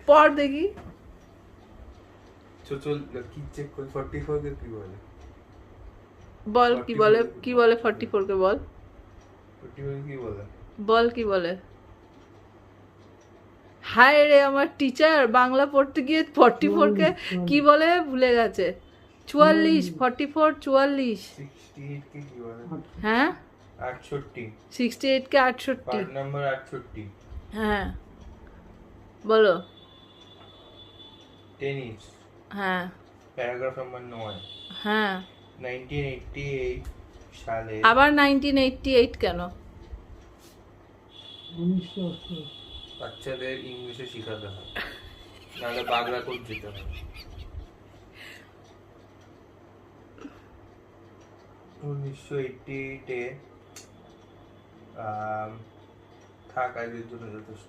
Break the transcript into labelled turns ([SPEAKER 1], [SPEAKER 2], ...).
[SPEAKER 1] পড় দেখি।
[SPEAKER 2] চল কি চেক কর 44 কে কি বলে?
[SPEAKER 1] বল কি বলে, কি বলে 44 কে বল।
[SPEAKER 2] 44 কি বলে?
[SPEAKER 1] বল কি বলে। হায় রে আমার টিচার, বাংলা পড়তে গিয়ে 44 কে কি বলে ভুলে গেছে। 44, 44, 44।
[SPEAKER 2] 68 কে কি বলে?
[SPEAKER 1] হ্যাঁ
[SPEAKER 2] 68।
[SPEAKER 1] 68 কে 68।
[SPEAKER 2] Part number 68।
[SPEAKER 1] হ্যাঁ বলো।
[SPEAKER 2] টেনিস।
[SPEAKER 1] হ্যাঁ
[SPEAKER 2] প্যারাগ্রাফ নাম্বার 9।
[SPEAKER 1] হ্যাঁ
[SPEAKER 2] 1988 সালে
[SPEAKER 1] আবার 1988 কেন?
[SPEAKER 2] বাচ্চাদের ইংলিশে শেখাতে হয়, নাহলে বাগড়াকোট যেতে হয়। 1988 থাক আজকের জন্য যথেষ্ট।